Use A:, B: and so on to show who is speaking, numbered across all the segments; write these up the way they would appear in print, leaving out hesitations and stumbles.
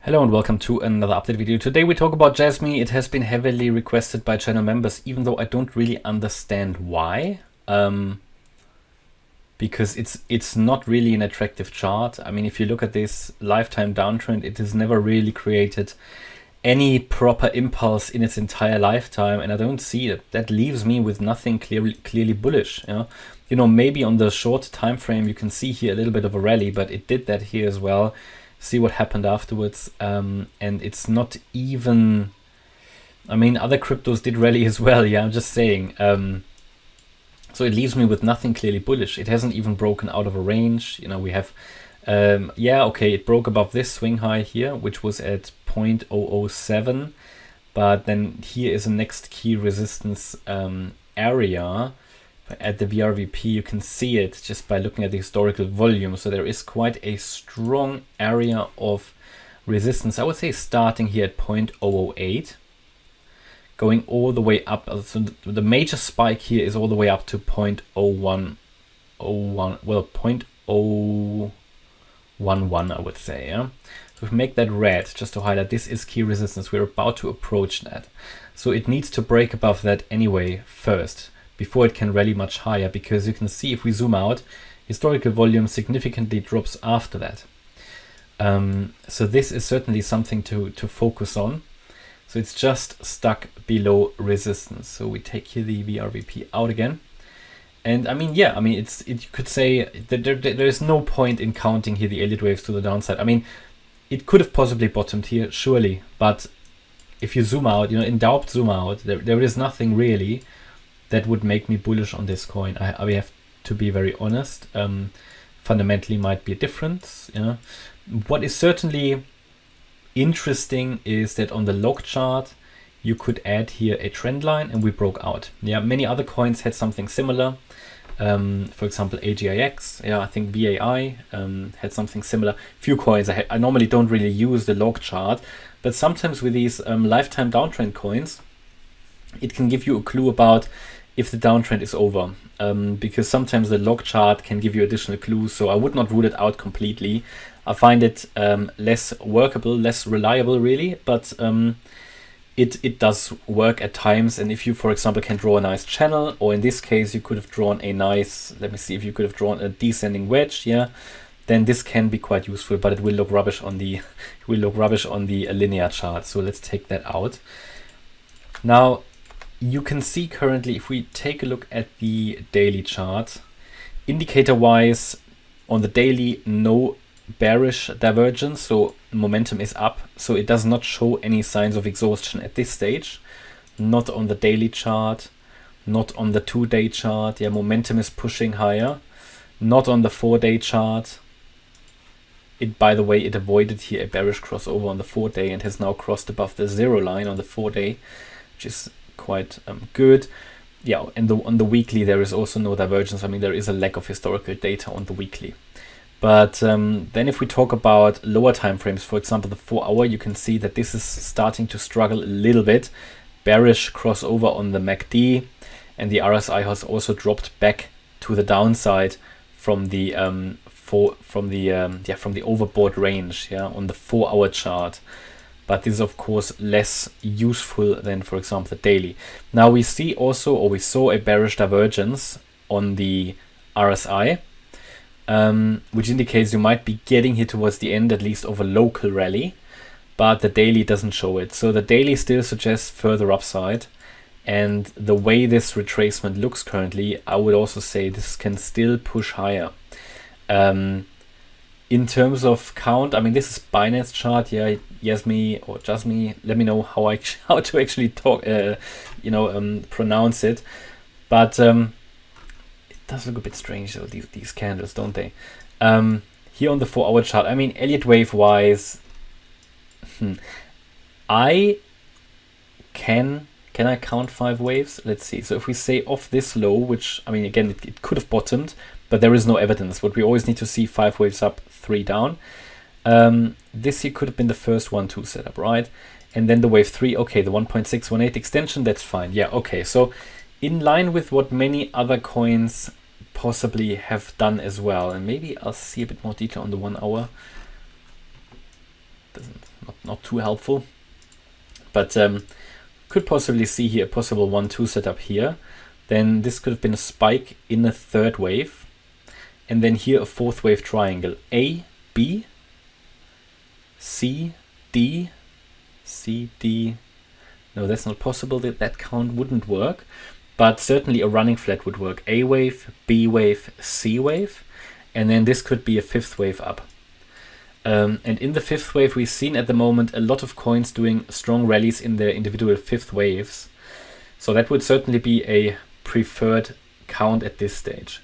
A: Hello and welcome to another update video. Today we talk about Jasmy. It has been heavily requested by channel members, even though I don't really understand why. Because it's not really an attractive chart. I mean, if you look at this lifetime downtrend, it has never really created any proper impulse in its entire lifetime, and I don't see it. That leaves me with nothing clearly bullish. You know, maybe on the short time frame you can see here a little bit of a rally, but it did that here as well. See what happened afterwards, and it's not even, I mean, other cryptos did rally as well. Yeah, I'm just saying. So it leaves me with nothing clearly bullish. It hasn't even broken out of a range. You know, we have, yeah, okay, it broke above this swing high here, which was at 0.007, but then here is a next key resistance area. At the VRVP, you can see it just by looking at the historical volume. So there is quite a strong area of resistance. I would say starting here at 0.008, going all the way up. So the major spike here is all the way up to 0.0101, well, 0.011, I would say. Yeah. So if we make that red, just to highlight, this is key resistance. We're about to approach that. So it needs to break above that anyway first, before it can rally much higher, because you can see if we zoom out, historical volume significantly drops after that. So this is certainly something to focus on. So it's just stuck below resistance. So we take here the VRVP out again. And I mean, yeah, I mean, you could say that there is no point in counting here the Elliott waves to the downside. I mean, it could have possibly bottomed here, surely. But if you zoom out, you know, in doubt zoom out, there is nothing really that would make me bullish on this coin. I have to be very honest. Fundamentally might be a difference. You know, what is certainly interesting is that on the log chart, you could add here a trend line, and we broke out. Yeah, many other coins had something similar. For example, AGIX. Yeah, I think VAI had something similar. Few coins. I normally don't really use the log chart, but sometimes with these lifetime downtrend coins, it can give you a clue about if the downtrend is over, because sometimes the log chart can give you additional clues. So I would not rule it out completely. I find it less workable, less reliable really, but it does work at times. And if you, for example, can draw a nice channel, or in this case you could have drawn a nice, let me see, if you could have drawn a descending wedge, yeah, then this can be quite useful, but it will look rubbish on the linear chart. So let's take that out. Now you can see currently, if we take a look at the daily chart, indicator wise, on the daily, no bearish divergence, so momentum is up, so it does not show any signs of exhaustion at this stage. Not on the daily chart, not on the 2-day chart. Yeah, momentum is pushing higher. Not on the 4-day chart. It, by the way, it avoided here a bearish crossover on the 4-day and has now crossed above the 0 line on the 4-day, which is quite good. Yeah, and on the weekly there is also no divergence. I mean, there is a lack of historical data on the weekly. But then if we talk about lower time frames, for example the 4-hour, you can see that this is starting to struggle a little bit. Bearish crossover on the MACD, and the RSI has also dropped back to the downside from the from the overbought range, yeah, on the 4-hour chart. But this is of course less useful than, for example, the daily. Now we see also, or we saw, a bearish divergence on the RSI, which indicates you might be getting here towards the end, at least, of a local rally, but the daily doesn't show it. So the daily still suggests further upside, and the way this retracement looks currently, I would also say this can still push higher. In terms of count, I mean, this is Binance chart. Yeah, Jasmy or Jasmy. Let me know how to actually talk, pronounce it. But it does look a bit strange though, these candles, don't they? Here on the 4-hour chart, I mean, Elliott wave wise, I can I count 5 waves? Let's see. So if we say off this low, which, I mean, again, it could have bottomed, but there is no evidence. What we always need to see, 5 waves up, 3 down. This here could have been the first 1-2 setup, right? And then the wave 3, okay, the 1.618 extension, that's fine. Yeah, okay. So in line with what many other coins possibly have done as well. And maybe I'll see a bit more detail on the 1 hour. isn't not too helpful. But could possibly see here a possible 1-2 setup here. Then this could have been a spike in a third wave. And then here a fourth wave triangle. A, B, C, D, C, D. No, that's not possible. That count wouldn't work. But certainly a running flat would work. A wave, B wave, C wave. And then this could be a fifth wave up. And in the fifth wave, we've seen at the moment a lot of coins doing strong rallies in their individual fifth waves. So that would certainly be a preferred count at this stage.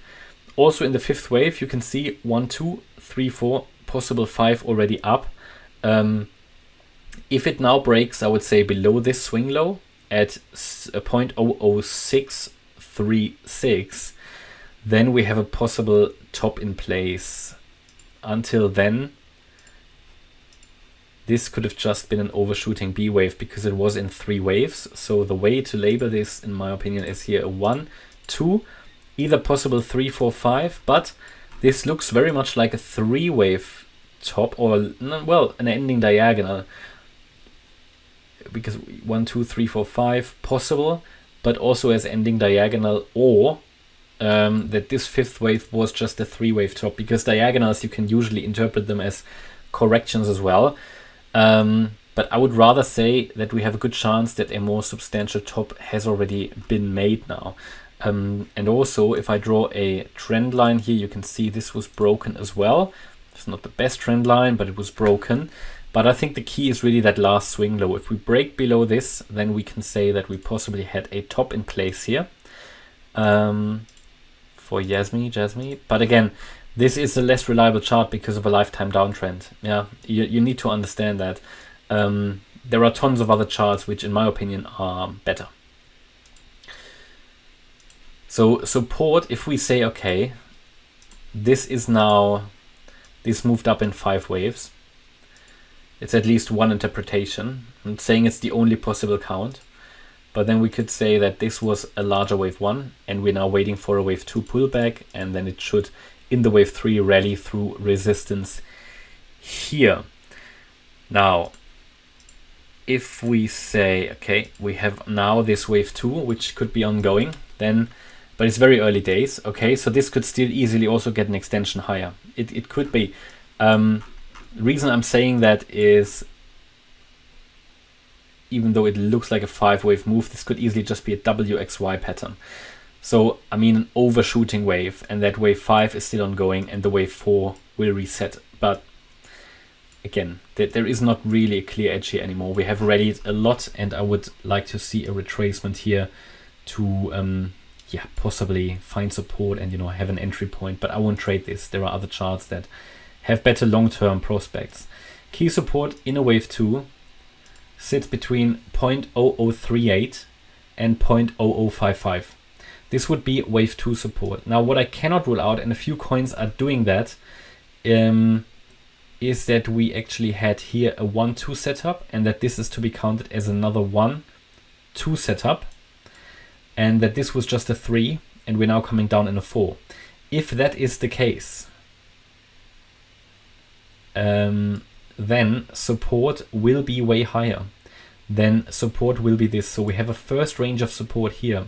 A: Also in the fifth wave, you can see 1, 2, 3, 4, possible 5 already up. If it now breaks, I would say below this swing low at 0.00636, then we have a possible top in place. Until then, this could have just been an overshooting B wave because it was in 3 waves. So the way to label this, in my opinion, is here a 1, 2, either possible 3, 4, 5, but this looks very much like a 3 wave top, or well, an ending diagonal, because 1, 2, 3, 4, 5 possible, but also as ending diagonal, or that this fifth wave was just a 3 wave top, because diagonals you can usually interpret them as corrections as well. But I would rather say that we have a good chance that a more substantial top has already been made now. And also, if I draw a trend line here, you can see this was broken as well. It's not the best trend line, but it was broken. But I think the key is really that last swing low. If we break below this, then we can say that we possibly had a top in place here for Jasmy. But again, this is a less reliable chart because of a lifetime downtrend. Yeah, you need to understand that. There are tons of other charts which, in my opinion, are better. So support, if we say, okay, this moved up in 5 waves. It's at least one interpretation. I'm not saying it's the only possible count, but then we could say that this was a larger wave 1, and we're now waiting for a wave 2 pullback, and then it should, in the wave 3, rally through resistance here. Now, if we say, okay, we have now this wave 2, which could be ongoing, then, but it's very early days, okay, so this could still easily also get an extension higher. It could be. The reason I'm saying that is, even though it looks like a 5-wave move, this could easily just be a WXY pattern. So, I mean, an overshooting wave, and that wave 5 is still ongoing, and the wave 4 will reset. But again, there is not really a clear edge here anymore. We have rallied a lot, and I would like to see a retracement here to possibly find support and have an entry point. But I won't trade this. There are other charts that have better long-term prospects. Key support in a wave 2 sits between 0.0038 and 0.0055. This would be wave 2 support. Now, what I cannot rule out, and a few coins are doing that, is that we actually had here a 1-2 setup, and that this is to be counted as another 1-2 setup, and that this was just a 3, and we're now coming down in a 4. If that is the case, then support will be way higher. Then support will be this. So we have a first range of support here.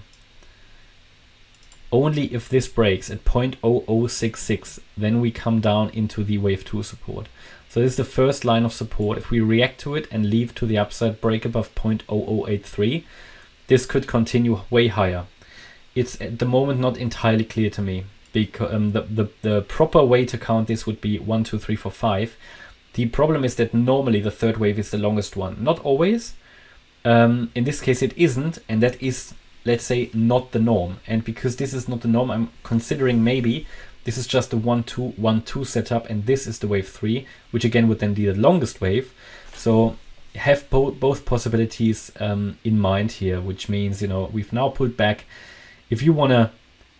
A: Only if this breaks at 0.0066, then we come down into the wave 2 support. So this is the first line of support. If we react to it and leave to the upside, break above 0.0083, this could continue way higher. It's at the moment not entirely clear to me, because the proper way to count this would be 1, 2, 3, 4, 5. The problem is that normally the third wave is the longest one. Not always. In this case it isn't, and that is, let's say, not the norm. And because this is not the norm, I'm considering maybe this is just a 1-2, 1-2 setup, and this is the wave 3, which again would then be the longest wave. So have both possibilities in mind here, which means, we've now pulled back. If you want to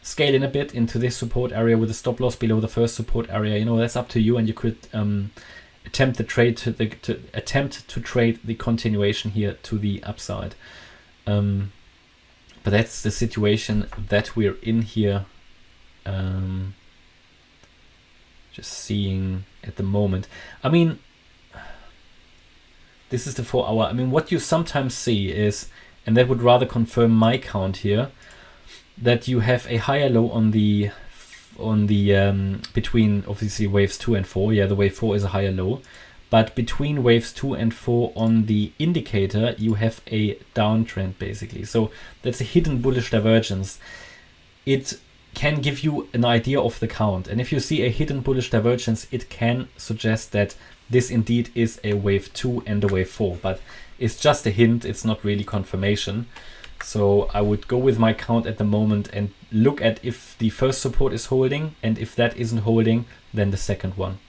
A: scale in a bit into this support area with a stop loss below the first support area, that's up to you, and you could attempt to trade the continuation here to the upside. But that's the situation that we're in here. Just seeing at the moment. I mean, This is the 4 hour. I mean, what you sometimes see is, and that would rather confirm my count here, that you have a higher low on the between obviously waves 2 and 4. Yeah, the wave 4 is a higher low, but between waves 2 and 4 on the indicator you have a downtrend basically. So that's a hidden bullish divergence. It can give you an idea of the count, and if you see a hidden bullish divergence, it can suggest that this indeed is a wave 2 and a wave 4, but it's just a hint, it's not really confirmation. So I would go with my count at the moment and look at if the first support is holding, and if that isn't holding, then the second one.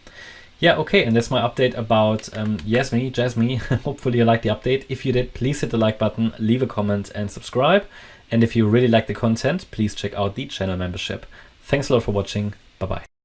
A: Yeah, okay, and that's my update about Jasmy. Hopefully you liked the update. If you did, please hit the like button, leave a comment and subscribe. And if you really like the content, please check out the channel membership. Thanks a lot for watching. Bye-bye.